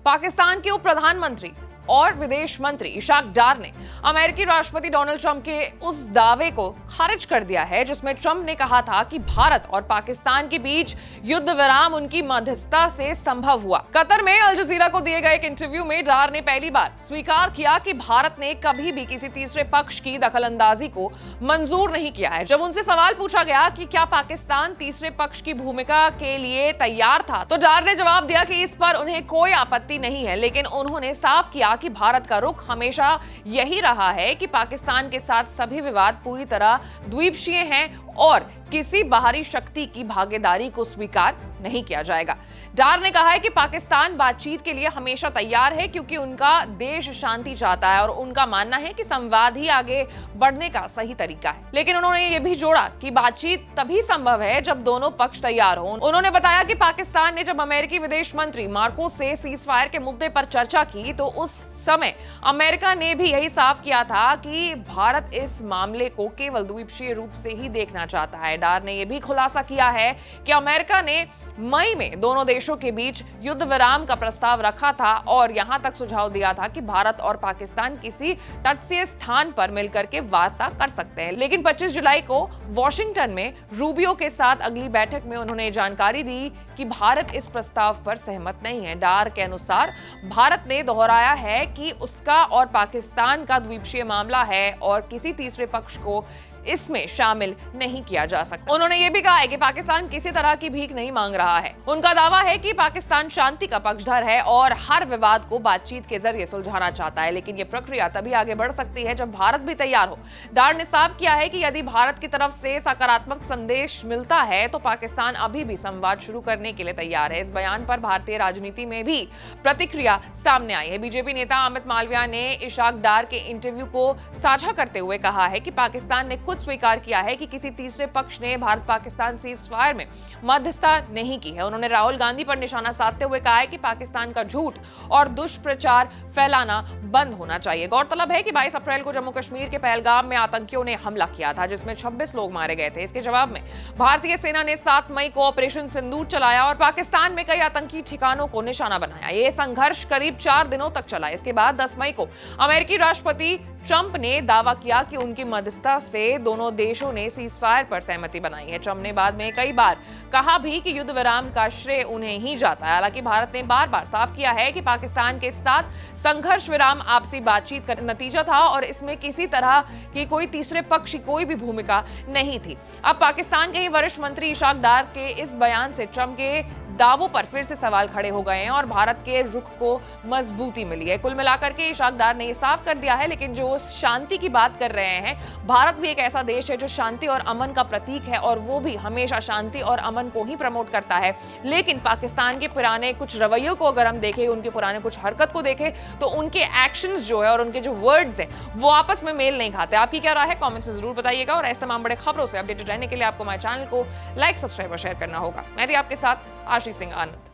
पाकिस्तान के उप प्रधानमंत्री और विदेश मंत्री इशाक डार ने अमेरिकी राष्ट्रपति डोनाल्ड ट्रंप के उस दावे को खारिज कर दिया है जिसमें ट्रंप ने कहा था कि भारत और पाकिस्तान के बीच युद्ध विराम उनकी मध्यस्थता से संभव हुआ। कतर में अल जजीरा को दिए गए एक इंटरव्यू में डार ने पहली बार स्वीकार किया कि भारत ने कभी भी किसी तीसरे पक्ष की दखलंदाजी को मंजूर नहीं किया है। जब उनसे सवाल पूछा गया कि क्या पाकिस्तान तीसरे पक्ष की भूमिका के लिए तैयार था, तो डार ने जवाब दिया कि इस पर उन्हें कोई आपत्ति नहीं है, लेकिन उन्होंने साफ किया कि भारत का रुख हमेशा यही रहा है कि पाकिस्तान के साथ सभी विवाद पूरी तरह द्वीपक्षीय हैं और किसी बाहरी शक्ति की भागीदारी को स्वीकार नहीं किया जाएगा। डार ने कहा है कि पाकिस्तान बातचीत के लिए हमेशा तैयार है क्योंकि उनका देश शांति चाहता है और उनका मानना है कि संवाद ही आगे बढ़ने का सही तरीका है। लेकिन उन्होंने ये भी जोड़ा कि बातचीत तभी संभव है जब दोनों पक्ष तैयार हों। उन्होंने बताया कि पाकिस्तान ने जब अमेरिकी विदेश मंत्री मार्को से सीजफायर के मुद्दे पर चर्चा की तो उस समय अमेरिका ने भी यही साफ किया था कि भारत इस मामले को केवल द्वीपक्षीय रूप से ही देखना चाहता है। डार ने यह भी खुलासा किया है कि अमेरिका ने मई में दोनों देशों के बीच युद्ध विराम का प्रस्ताव रखा था और यहां तक सुझाव दिया था कि भारत और पाकिस्तान किसी तटस्थ स्थान पर मिलकर के वार्ता कर सकते हैं। लेकिन 25 जुलाई को वॉशिंगटन में रूबियो के साथ अगली बैठक में उन्होंने जानकारी दी कि भारत इस प्रस्ताव पर सहमत नहीं है। डार के अनुसार भारत ने दोहराया है कि उसका और पाकिस्तान का द्वीपक्षीय मामला है और किसी तीसरे पक्ष को इसमें शामिल नहीं किया जा सकता। उन्होंने ये भी कहा है कि पाकिस्तान किसी तरह की भीख नहीं मांग रहा है। उनका दावा है कि पाकिस्तान शांति का पक्षधर है और हर विवाद को बातचीत के जरिए सुलझाना चाहता है, लेकिन ये प्रक्रिया तभी आगे बढ़ सकती है जब भारत भी तैयार हो। डार ने साफ किया है कि यदि भारत की तरफ से सकारात्मक संदेश मिलता है तो पाकिस्तान अभी भी संवाद शुरू करने के लिए तैयार है। इस बयान पर भारतीय राजनीति में भी प्रतिक्रिया सामने आई है। बीजेपी नेता अमित मालविया ने इशाक डार के इंटरव्यू को साझा करते हुए कहा है कि पाकिस्तान ने खुद स्वीकार किया है कि किसी तीसरे पक्ष ने भारत पाकिस्तान सीजफायर में मध्यस्थता नहीं की है। उन्होंने राहुल गांधी पर निशाना साधते हुए कहा है कि पाकिस्तान का झूठ और दुष्प्रचार फैलाना बंद होना चाहिए। गौरतलब है कि 22 अप्रैल को जम्मू कश्मीर के पहलगाम में आतंकियों ने हमला किया था जिसमें 26 लोग मारे गए थे। इसके जवाब में भारतीय सेना ने 7 मई को ऑपरेशन सिंदूर चलाया और पाकिस्तान में कई आतंकी ठिकानों को निशाना बनाया। यह संघर्ष करीब 4 दिनों तक चला। इसके बाद 10 मई को अमेरिकी राष्ट्रपति ट्रंप ने दावा किया कि उनकी मध्यस्थता से दोनों देशों ने सीजफायर पर सहमति बनाई है। ट्रंप ने बाद में कई बार कहा भी कि युद्ध विराम का श्रेय उन्हें ही जाता है। हालांकि भारत ने बार बार साफ किया है कि पाकिस्तान के साथ संघर्ष विराम आपसी बातचीत का नतीजा था और इसमें किसी तरह की कोई तीसरे पक्ष की कोई भी भूमिका नहीं थी। अब पाकिस्तान के ही वरिष्ठ मंत्री इशाक डार के इस बयान से ट्रंप के दावों पर फिर से सवाल खड़े हो गए हैं और भारत के रुख को मजबूती मिली है। कुल मिलाकर के इशाक डार ने यह साफ कर दिया है, लेकिन जो शांति की बात कर रहे हैं, भारत भी एक ऐसा देश है जो शांति और अमन का प्रतीक है और वो भी हमेशा शांति और अमन को ही प्रमोट करता है। लेकिन पाकिस्तान के पुराने कुछ रवैयों को अगर हम देखें, उनके पुराने कुछ हरकत को देखें, तो उनके एक्शंस जो है और उनके जो वर्ड्स हैं वो आपस में मेल नहीं खाते। आपकी क्या राय है कमेंट्स में जरूर बताइएगा और ऐसे तमाम बड़े खबरों से अपडेटेड रहने के लिए आपको हमारे चैनल को लाइक, सब्सक्राइब और शेयर करना होगा। मैं थी आपके साथ आशीष सिंह आनंद।